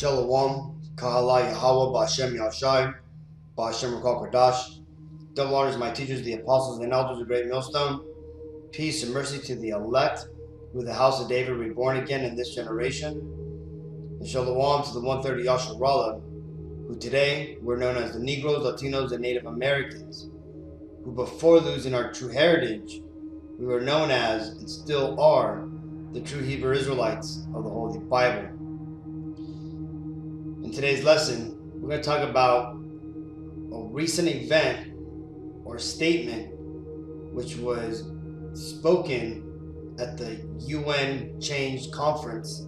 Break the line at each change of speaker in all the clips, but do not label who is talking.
Shalom, Kahala Yahweh, Bashem Yahshai, Bashem Rakal Kodash. Double honors my teachers, the apostles and elders of Great Millstone. Peace and mercy to the elect, who the house of David reborn again in this generation. And Shalom to the 130 Yasharallah, who today were known as the Negroes, Latinos, and Native Americans, who before losing our true heritage, we were known as, and still are, the true Hebrew Israelites of the Holy Bible. In today's lesson, we're going to talk about a recent event or statement which was spoken at the UN Change Conference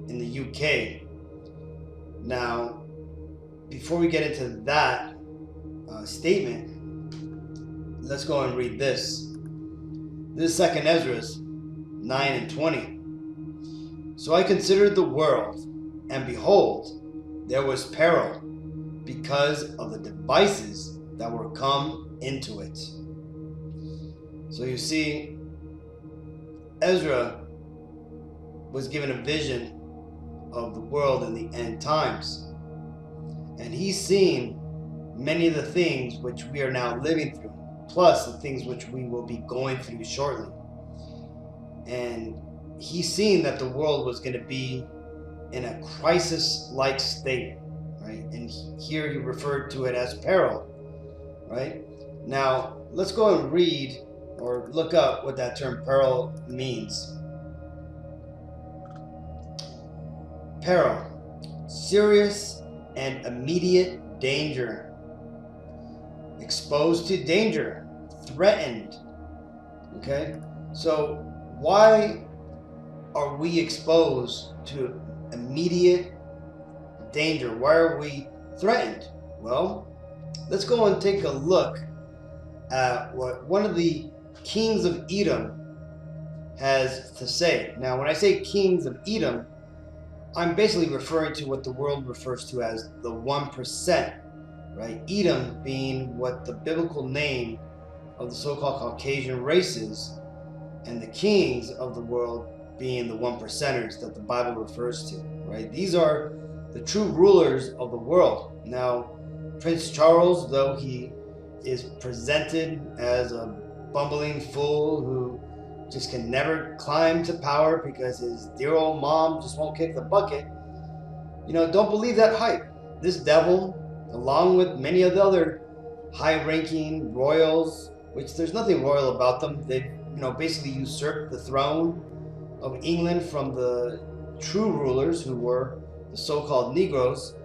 in the UK. Now, before we get into that statement, let's go and read this. This is 2nd Ezra 9 and 20. So I considered the world, and behold, there was peril because of the devices that were come into it. So you see, Ezra was given a vision of the world in the end times. And he's seen many of the things which we are now living through, plus the things which we will be going through shortly. And he's seen that the world was going to be in a crisis-like state, right? And here you referred to it as peril, right? Now, let's go and read or look up what that term peril means. Peril, serious and immediate danger, exposed to danger, threatened. Okay, so why are we exposed to immediate danger? Why are we threatened? Well, let's go and take a look at what one of the kings of Edom has to say. Now, when I say kings of Edom, I'm basically referring to what the world refers to as the 1%, right? Edom being what the biblical name of the so-called Caucasian races, and the kings of the world being the 1%ers that the Bible refers to, right? These are the true rulers of the world. Now, Prince Charles, though he is presented as a bumbling fool who just can never climb to power because his dear old mom just won't kick the bucket, don't believe that hype. This devil, along with many of the other high-ranking royals, which there's nothing royal about them, they basically usurped the throne of England from the true rulers, who were the so-called Negroes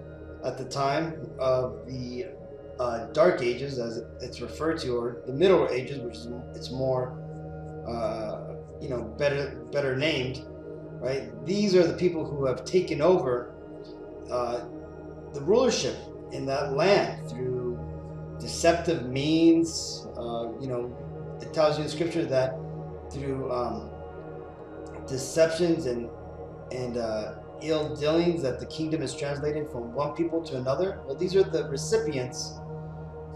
at the time of the Dark Ages, as it's referred to, or the Middle Ages, which is it's more better named, right? These are the people who have taken over the rulership in that land through deceptive means. It tells you in Scripture that through deceptions and ill dealings that the kingdom is translated from one people to another. Well, these are the recipients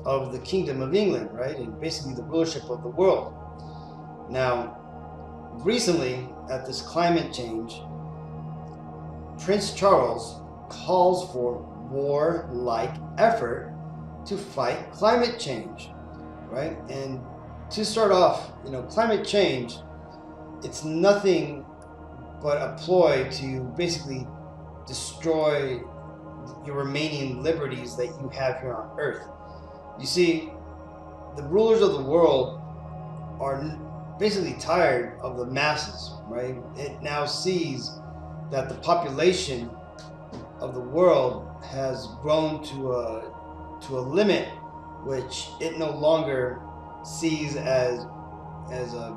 of the kingdom of England, right? And basically the rulership of the world. Now, recently at this climate change, Prince Charles calls for war-like effort to fight climate change, right? And to start off, climate change, it's nothing but a ploy to basically destroy your remaining liberties that you have here on earth. You see, the rulers of the world are basically tired of the masses, right? It now sees that the population of the world has grown to a limit which it no longer sees as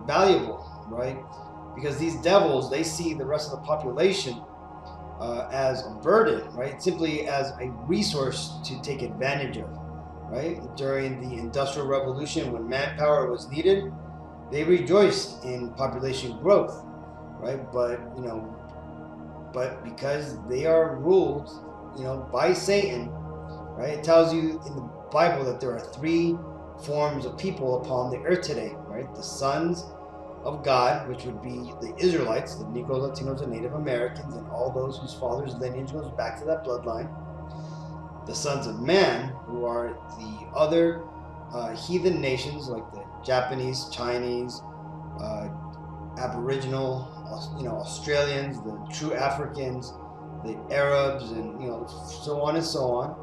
valuable, right? Because these devils, they see the rest of the population as a burden, right? Simply as a resource to take advantage of, right? During the Industrial Revolution, when manpower was needed, they rejoiced in population growth, right? But because they are ruled, by Satan, right? It tells you in the Bible that there are 3 forms of people upon the earth today, right? The sons of God, which would be the Israelites, the Negroes, Latinos, and Native Americans, and all those whose father's lineage goes back to that bloodline. The sons of man, who are the other heathen nations like the Japanese, Chinese, uh, Aboriginal, Australians, the true Africans, the Arabs, and so on and so on.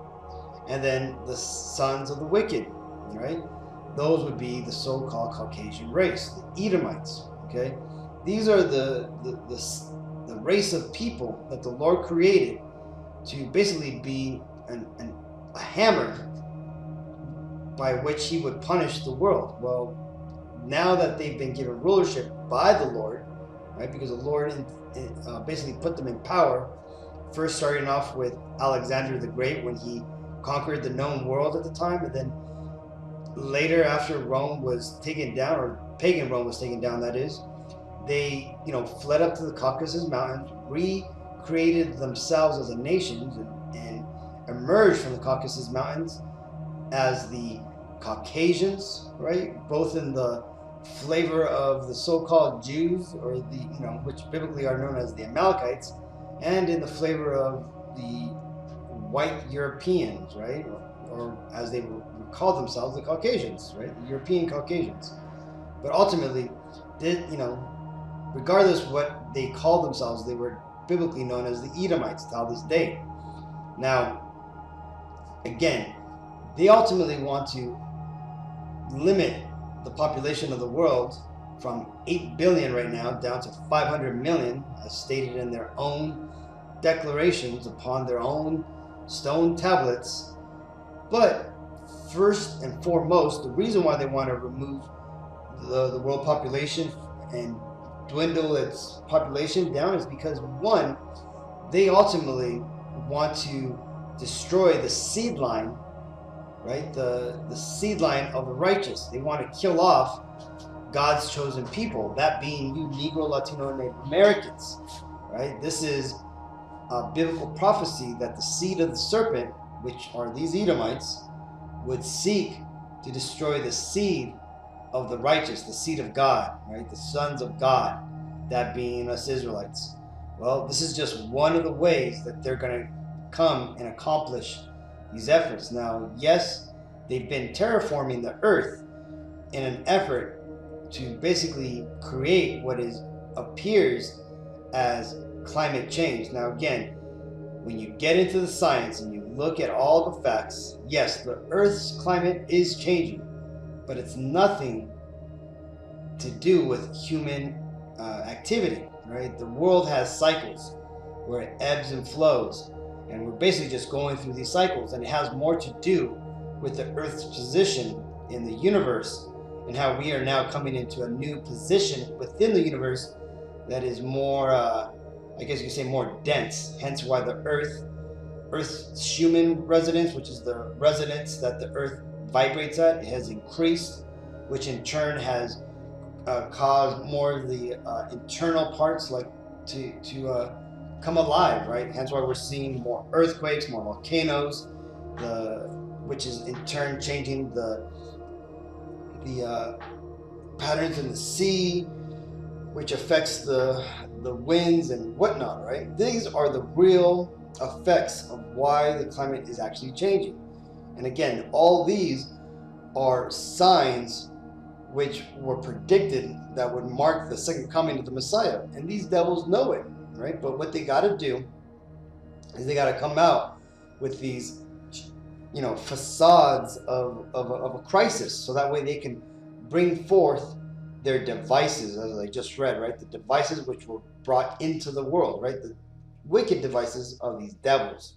And then the sons of the wicked, right? Those would be the so-called Caucasian race, the Edomites. Okay, these are the race of people that the Lord created to basically be a hammer by which He would punish the world. Well, now that they've been given rulership by the Lord, right? Because the Lord basically put them in power. First, starting off with Alexander the Great when he conquered the known world at the time, and then later, after Rome was taken down, or pagan Rome was taken down, that is, they fled up to the Caucasus Mountains, recreated themselves as a nation, and emerged from the Caucasus Mountains as the Caucasians, right? Both in the flavor of the so-called Jews, or the which biblically are known as the Amalekites, and in the flavor of the white Europeans, right? Or as they called themselves, the Caucasians, right? The European Caucasians. But ultimately, regardless what they called themselves, they were biblically known as the Edomites till this day. Now, again, they ultimately want to limit the population of the world from 8 billion right now down to 500 million, as stated in their own declarations upon their own stone tablets. But first and foremost, the reason why they want to remove the world population and dwindle its population down is because, one, they ultimately want to destroy the seed line, right? The seed line of the righteous. They want to kill off God's chosen people, that being you Negro, Latino, and Native Americans, right? This is a biblical prophecy that the seed of the serpent, which are these Edomites, would seek to destroy the seed of the righteous, the seed of God, right? The sons of God, that being us Israelites. Well, this is just one of the ways that they're going to come and accomplish these efforts. Now, yes, they've been terraforming the earth in an effort to basically create what appears as climate change. Now, again, when you get into the science and you look at all the facts, yes, the Earth's climate is changing, but it's nothing to do with human activity, right? The world has cycles where it ebbs and flows, and we're basically just going through these cycles, and it has more to do with the Earth's position in the universe and how we are now coming into a new position within the universe that is more, I guess you could say, more dense. Hence why the Earth's human resonance, which is the resonance that the Earth vibrates at, it has increased, which in turn has caused more of the internal parts like to come alive, right? Hence why we're seeing more earthquakes, more volcanoes, which is in turn changing the patterns in the sea, which affects the winds and whatnot, right? These are the real effects of why the climate is actually changing. And again, all these are signs which were predicted that would mark the second coming of the Messiah. And these devils know it, right? But what they got to do is they got to come out with these, facades of a crisis, so that way they can bring forth their devices, as I just read, right? The devices which were brought into the world, right? The wicked devices of these devils.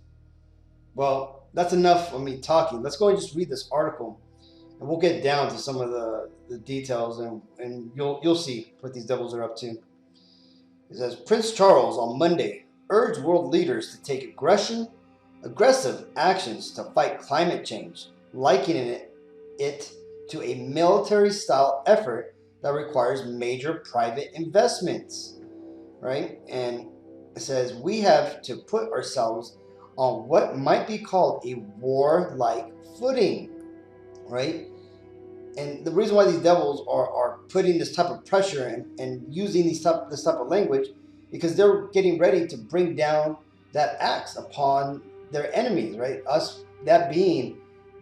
Well, that's enough of me talking. Let's go and just read this article, and we'll get down to some of the details, and you'll see what these devils are up to. It says, Prince Charles on Monday urged world leaders to take aggressive actions to fight climate change, likening it to a military-style effort that requires major private investments, right? And it says, we have to put ourselves on what might be called a war-like footing, right? And the reason why these devils are putting this type of pressure and using this type of language, because they're getting ready to bring down that axe upon their enemies, right? Us, that being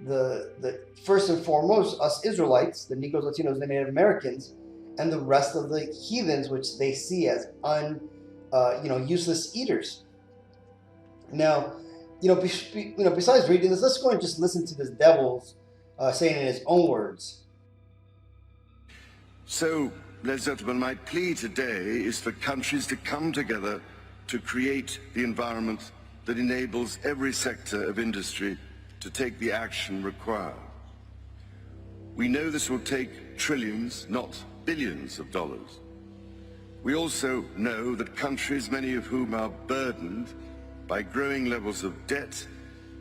the first and foremost, us Israelites, the Negroes, Latinos, the Native Americans, and the rest of the heathens, which they see as useless eaters. Now, besides reading this, let's go and just listen to this devil's saying in his own words.
So, ladies and gentlemen, my plea today is for countries to come together to create the environment that enables every sector of industry to take the action required. We know this will take trillions, not billions of dollars. We also know that countries, many of whom are burdened by growing levels of debt,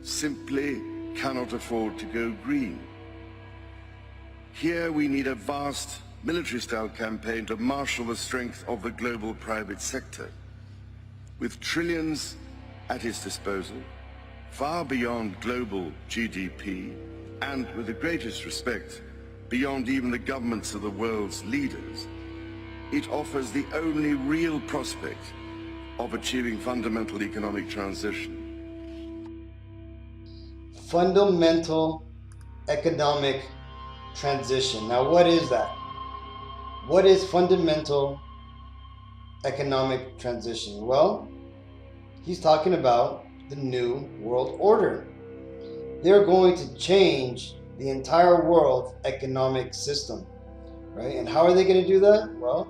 simply cannot afford to go green. Here we need a vast military-style campaign to marshal the strength of the global private sector. With trillions at its disposal, far beyond global GDP, and with the greatest respect, beyond even the governments of the world's leaders, it offers the only real prospect of achieving fundamental economic transition.
Fundamental economic transition. Now, what is that? What is fundamental economic transition? Well, he's talking about the New World Order. They're going to change the entire world's economic system, right? And how are they going to do that? Well,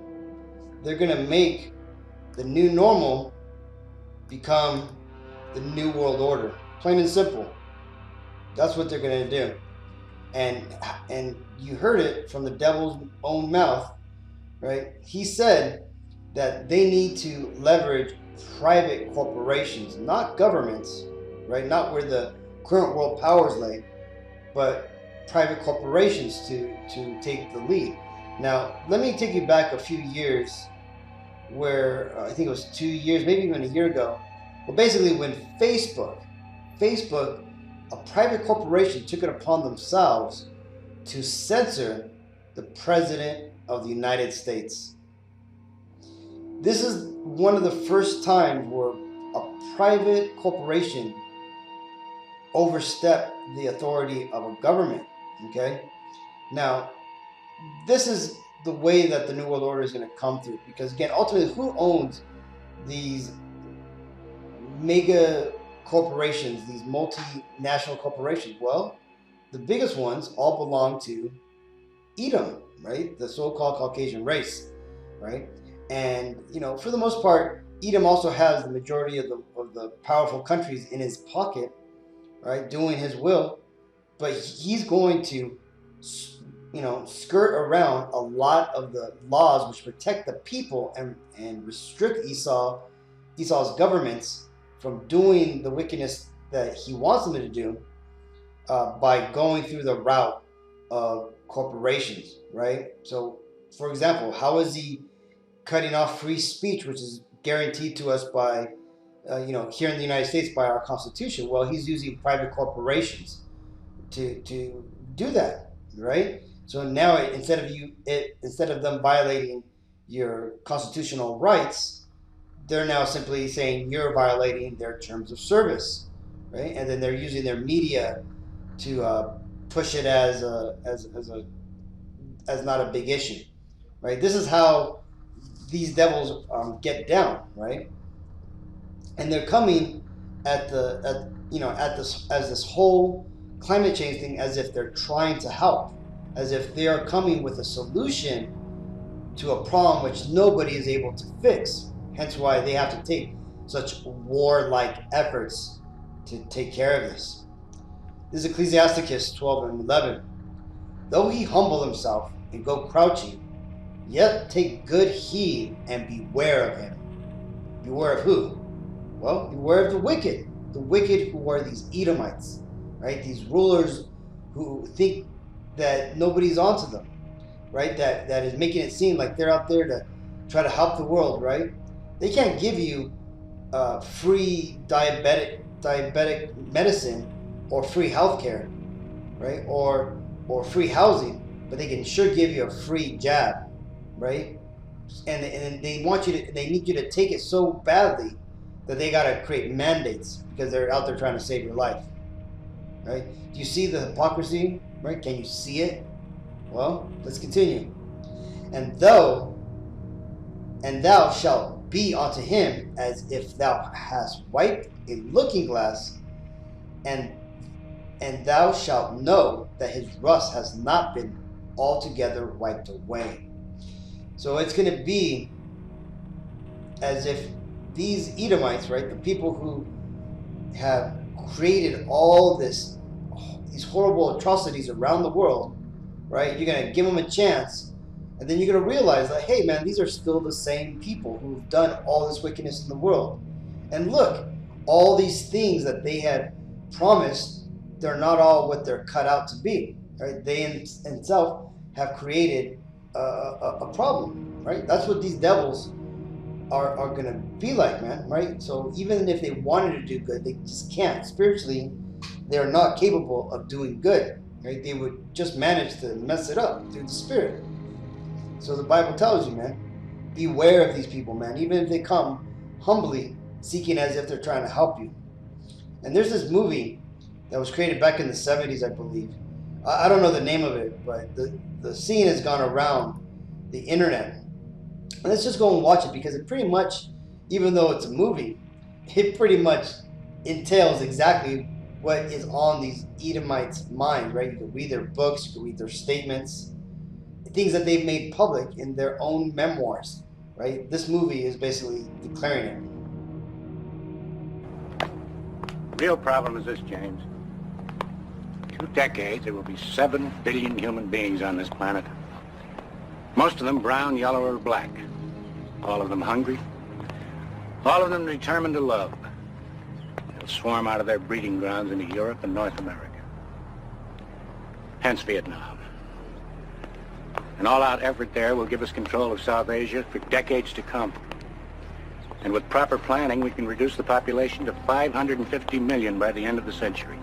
they're going to make the new normal become the New World Order. Plain and simple. That's what they're going to do. And you heard it from the devil's own mouth, right? He said that they need to leverage private corporations, not governments, right? Not where the current world powers lay, but private corporations to take the lead. Now, let me take you back a few years where I think it was 2 years, maybe even a year ago. Well, basically when Facebook, a private corporation, took it upon themselves to censor the President of the United States. This is one of the first times where a private corporation overstepped the authority of a government, okay? Now, this is the way that the New World Order is going to come through, because again, ultimately, who owns these mega corporations, these multinational corporations? Well, the biggest ones all belong to Edom, right? The so-called Caucasian race, right? And for the most part, Edom also has the majority of the powerful countries in his pocket, right, doing his will. But he's going to skirt around a lot of the laws which protect the people and restrict Esau's governments from doing the wickedness that he wants them to do by going through the route of corporations, right? So, for example, how is he cutting off free speech, which is guaranteed to us by, here in the United States by our Constitution? Well, he's using private corporations to do that, right? So now instead of them violating your constitutional rights, they're now simply saying you're violating their terms of service, right? And then they're using their media to push it as not a big issue, right? This is how these devils get down, right? And they're coming at this whole climate change thing as if they're trying to help, as if they are coming with a solution to a problem which nobody is able to fix. Hence why they have to take such warlike efforts to take care of this. This is Ecclesiasticus 12:11. Though he humble himself and go crouching, yet take good heed and beware of him. Beware of who? Well, beware of the wicked who are these Edomites, right? These rulers who think that nobody's onto them, right? That is making it seem like they're out there to try to help the world, right? They can't give you free diabetic medicine or free healthcare, right? Or free housing, but they can sure give you a free jab, right? And they want you to, they need you to take it so badly that they got to create mandates because they're out there trying to save your life, right? Do you see the hypocrisy, right? Can you see it? Well, let's continue. And thou shalt be unto him as if thou hast wiped a looking glass, and thou shalt know that his rust has not been altogether wiped away. So it's going to be as if these Edomites, right, the people who have created all these horrible atrocities around the world, right, you're going to give them a chance, and then you're going to realize that, hey man, these are still the same people who've done all this wickedness in the world. And look, all these things that they had promised, they're not all what they're cut out to be, right? They in themselves have created a problem, right? That's what these devils are going to be like, man, right? So even if they wanted to do good, they just can't. Spiritually, they're not capable of doing good, right? They would just manage to mess it up through the spirit. So the Bible tells you, man, beware of these people, man, even if they come humbly, seeking as if they're trying to help you. And there's this movie that was created back in the 70s, I believe. I don't know the name of it, but the scene has gone around the internet. And let's just go and watch it, because it pretty much, even though it's a movie, it pretty much entails exactly what is on these Edomites' minds, right? You can read their books, you can read their statements, things that they've made public in their own memoirs, right? This movie is basically declaring it.
Real problem is this, James. 2 decades, there will be 7 billion human beings on this planet. Most of them brown, yellow, or black. All of them hungry. All of them determined to love. They'll swarm out of their breeding grounds into Europe and North America. Hence Vietnam. An all-out effort there will give us control of South Asia for decades to come. And with proper planning, we can reduce the population to 550 million by the end of the century.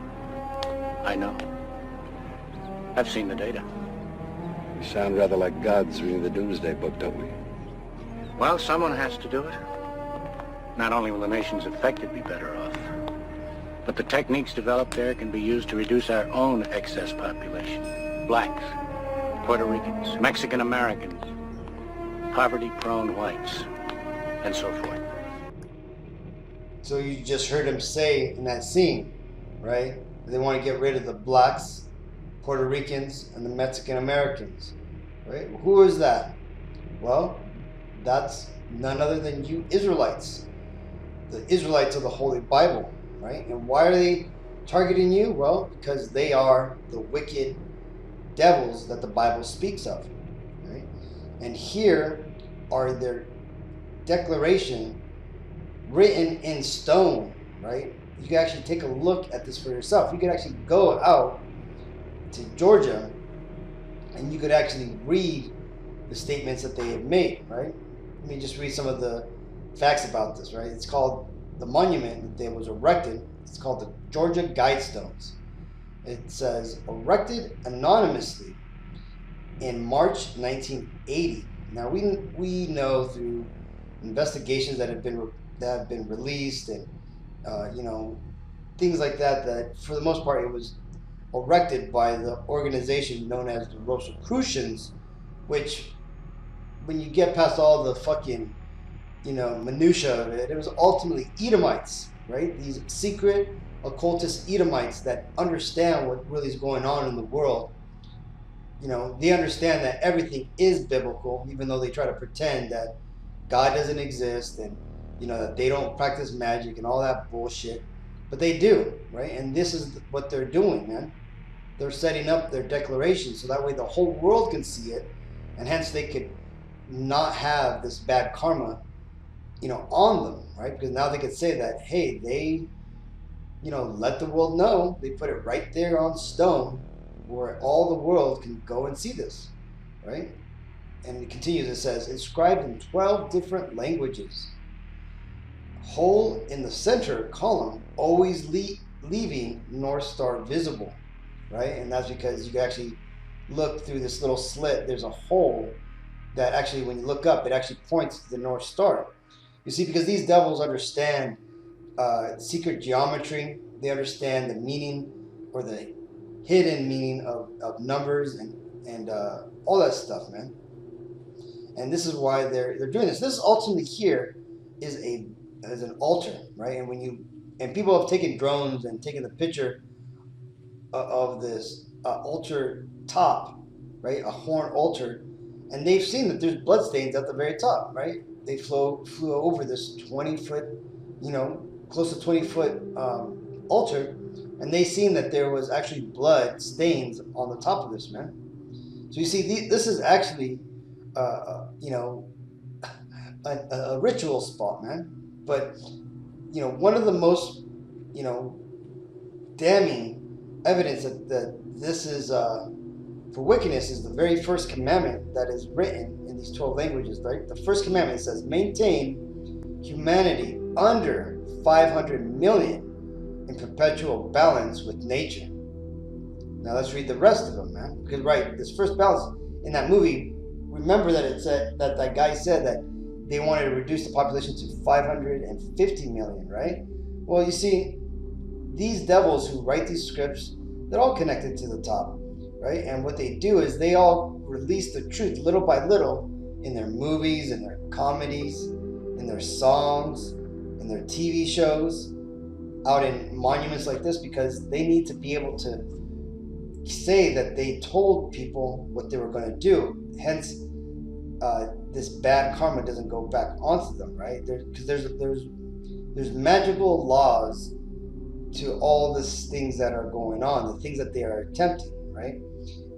I know. I've seen the data.
We sound rather like gods reading the Doomsday Book, don't we?
Well, someone has to do it. Not only will the nations affected be better off, but the techniques developed there can be used to reduce our own excess population. Blacks, Puerto Ricans, Mexican Americans, poverty-prone whites, and so forth.
So you just heard him say in that scene, right? They want to get rid of the blacks, Puerto Ricans, and the Mexican Americans, right? Who is that? Well, that's none other than you Israelites, the Israelites of the Holy Bible, right? And why are they targeting you? Well, because they are the wicked devils that the Bible speaks of, right? And here are their declaration written in stone, right? You can actually take a look at this for yourself. You could actually go out to Georgia and you could actually read the statements that they have made, right? Let me just read some of the facts about this, right? It's called the monument that was erected. It's called the Georgia Guidestones. It says, erected anonymously in March 1980. Now we know through investigations that have been released and things like that, that for the most part it was erected by the organization known as the Rosicrucians, which when you get past all the fucking minutia of it, it was ultimately Edomites, right? These secret occultist Edomites that understand what really is going on in the world. They understand that everything is biblical, even though they try to pretend that God doesn't exist and that they don't practice magic and all that bullshit, but they do, right? And this is what they're doing, man. They're setting up their declaration so that way the whole world can see it, and hence they could not have this bad karma, on them, right? Because now they could say that, hey, they, let the world know. They put it right there on stone where all the world can go and see this, right? And it continues, it says, inscribed in 12 different languages. Hole in the center column, always leaving North Star visible, right? And that's because you can actually look through this little slit, there's a hole that actually, when you look up, it actually points to the North Star. You see, because these devils understand secret geometry, they understand the meaning or the hidden meaning of numbers and all that stuff, man. And this is why they're doing this. This ultimately here is an altar, right? And people have taken drones and taken the picture of this altar top, right? A horn altar, and they've seen that there's bloodstains at the very top, right? They flew over this 20-foot, close to 20-foot altar, and they seen that there was actually blood stains on the top of this, man. So you see, this is actually, a ritual spot, man. But one of the most, damning evidence that this is for wickedness is the very first commandment that is written in these 12 languages, right? The first commandment says, maintain humanity under 500 million in perpetual balance with nature. Now let's read the rest of them, man. Because, right, this first balance in that movie, remember that it said that guy said that they wanted to reduce the population to 550 million, right? Well, you see, these devils who write these scripts, they're all connected to the top, right? And what they do is they all release the truth little by little in their movies, in their comedies, in their songs, in their TV shows, out in monuments like this, because they need to be able to say that they told people what they were going to do. Hence, this bad karma doesn't go back onto them, right? Because there's magical laws to all these things that are going on, the things that they are attempting, right?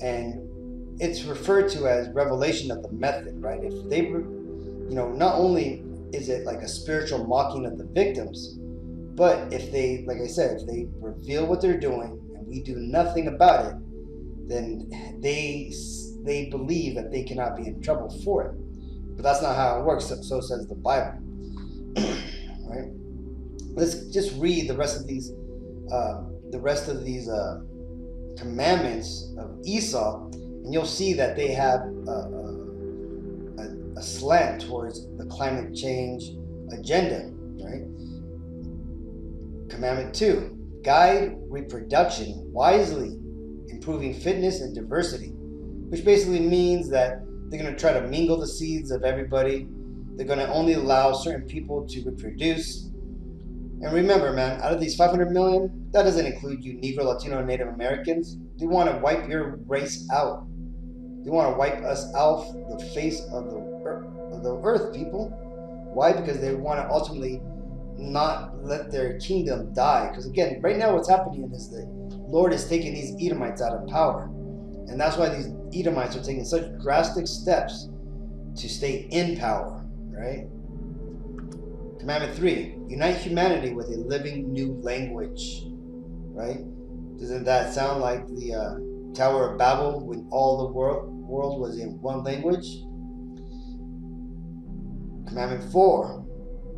And it's referred to as revelation of the method, right? If they were, not only is it like a spiritual mocking of the victims, but if they, like I said, if they reveal what they're doing and we do nothing about it, then they believe that they cannot be in trouble for it. But that's not how it works, so says the Bible. Right? Let's just read the rest of these commandments of Esau, and you'll see that they have a slant towards the climate change agenda, right? Commandment 2, guide reproduction wisely, improving fitness and diversity, which basically means that they're going to try to mingle the seeds of everybody. They're going to only allow certain people to reproduce. And remember, man, out of these 500 million, that doesn't include you Negro, Latino, and Native Americans. They want to wipe your race out. They want to wipe us off the face of the earth, people. Why? Because they want to ultimately not let their kingdom die. Because again, right now what's happening is the Lord is taking these Edomites out of power. And that's why these Edomites are taking such drastic steps to stay in power, right? Commandment 3, unite humanity with a living new language, right? Doesn't that sound like the Tower of Babel when all the world was in one language? Commandment 4,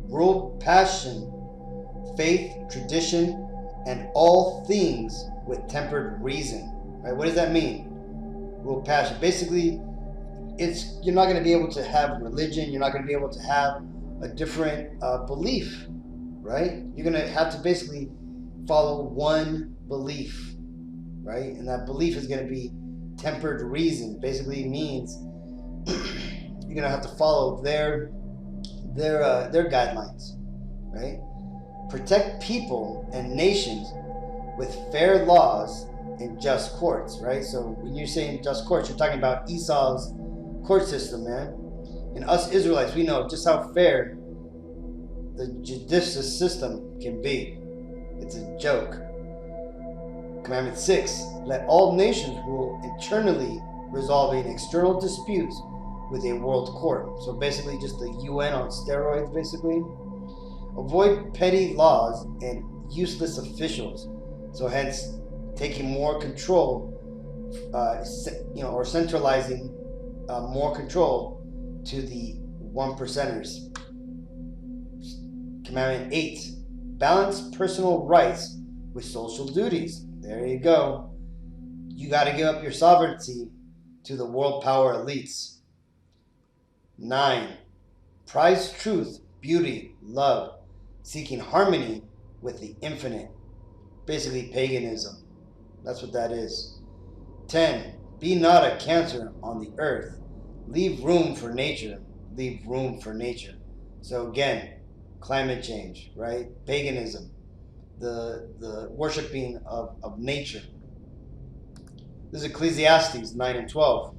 rule passion, faith, tradition, and all things with tempered reason, right? What does that mean? Rule passion. Basically, you're not going to be able to have religion. You're not going to be able to have a different belief, right? You're going to have to basically follow one belief, right? And that belief is going to be tempered reason. Basically means you're going to have to follow their guidelines, right? Protect people and nations with fair laws and just courts, right? So when you're saying just courts, you're talking about Esau's court system, man. And us Israelites, we know just how fair the judicial system can be. It's a joke. Commandment 6, let all nations rule internally, resolving external disputes with a world court. So basically just the UN on steroids, basically. Avoid petty laws and useless officials. So hence taking more control, or centralizing more control to the 1%ers. Commandment 8, balance personal rights with social duties. There you go. You got to give up your sovereignty to the world power elites. 9. Prize truth, beauty, love, seeking harmony with the infinite. Basically paganism. That's what that is. 10. Be not a cancer on the earth. Leave room for nature. Leave room for nature. So again, climate change, right? Paganism. The worshiping of nature. This is Ecclesiastes 9 and 12.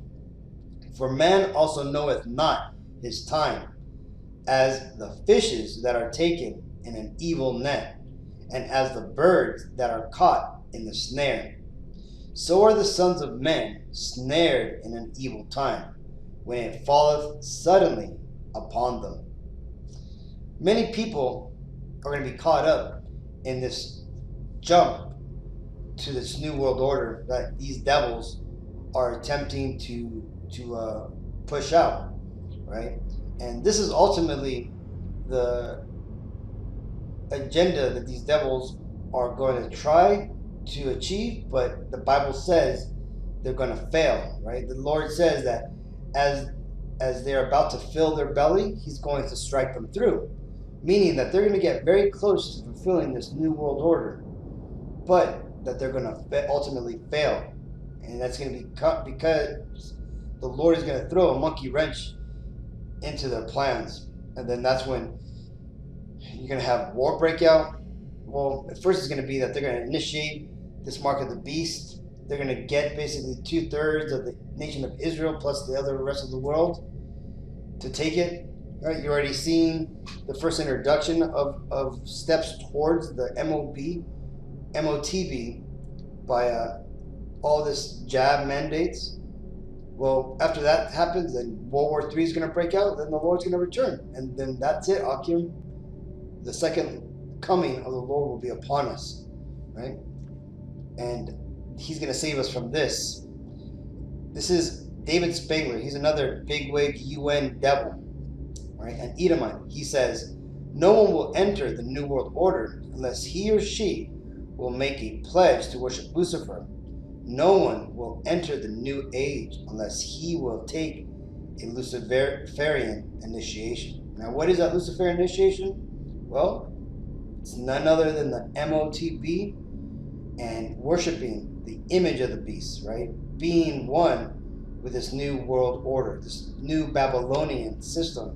For man also knoweth not his time, as the fishes that are taken in an evil net, and as the birds that are caught in the snare. So are the sons of men snared in an evil time, when it falleth suddenly upon them. Many people are going to be caught up in this jump to this new world order that these devils are attempting to push out, right? And this is ultimately the agenda that these devils are going to try to achieve, but the Bible says they're going to fail, right? The Lord says that as they're about to fill their belly, he's going to strike them through, meaning that they're going to get very close to fulfilling this new world order, but that they're going to ultimately fail. And that's going to be because the Lord is going to throw a monkey wrench into their plans. And then that's when you're going to have war break out. Well, at first it's going to be that they're going to initiate this mark of the beast. They're going to get basically 2/3 of the nation of Israel plus the other rest of the world to take it. Right? You're already seeing the first introduction of steps towards the MOTB by all this jab mandates. Well, after that happens, then World War III is going to break out. Then the Lord's going to return, and then that's it, Akim. The second coming of the Lord will be upon us, right? And he's going to save us from this. This is David Spangler. He's another bigwig UN devil, right? An Edomite. He says, no one will enter the New World Order unless he or she will make a pledge to worship Lucifer. No one will enter the New Age unless he will take a Luciferian initiation. Now, what is that Luciferian initiation? Well, it's none other than the MOTB and worshiping the image of the beast, right? Being one with this new world order, this new Babylonian system,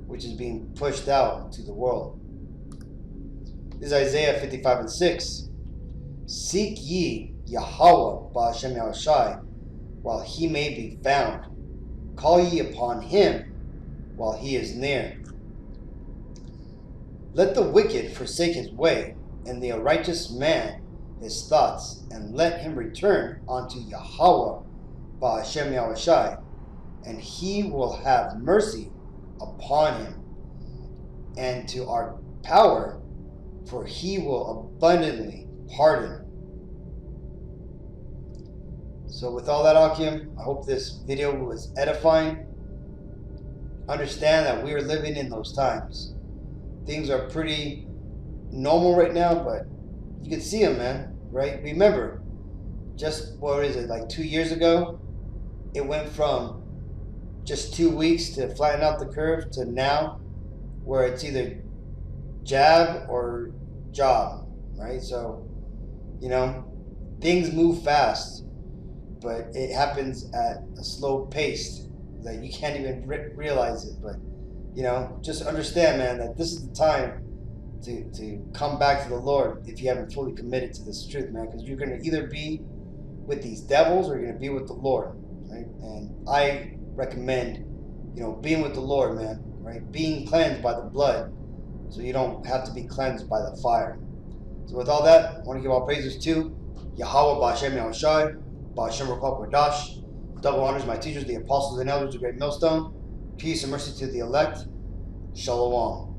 which is being pushed out to the world. This is Isaiah 55 and 6. Seek ye Yahweh Ba'ashem Yahushai while he may be found. Call ye upon him while he is near. Let the wicked forsake his way, and the righteous man his thoughts, and let him return unto Yahweh Ba'ashem Yahushai, and he will have mercy upon him, and to our power, for he will abundantly pardon. So with all that, Akim, I hope this video was edifying. Understand that we are living in those times. Things are pretty normal right now, but you can see them, man, right? Remember, just, what is it, like 2 years ago, it went from just 2 weeks to flatten out the curve to now, where it's either jab or job, right? So, you know, things move fast, but it happens at a slow pace that you can't even realize it. But, you know, just understand, man, that this is the time to come back to the Lord if you haven't fully committed to this truth, man, because you're going to either be with these devils or you're going to be with the Lord, right? And I recommend, you know, being with the Lord, man, right? Being cleansed by the blood so you don't have to be cleansed by the fire. So with all that, I want to give all praises to Yahweh Ba'ashem Yahushai, Ba'ashem Ruach Kodash. Double honors my teachers, the apostles and elders of Great Millstone. Peace and mercy to the elect. Shalom.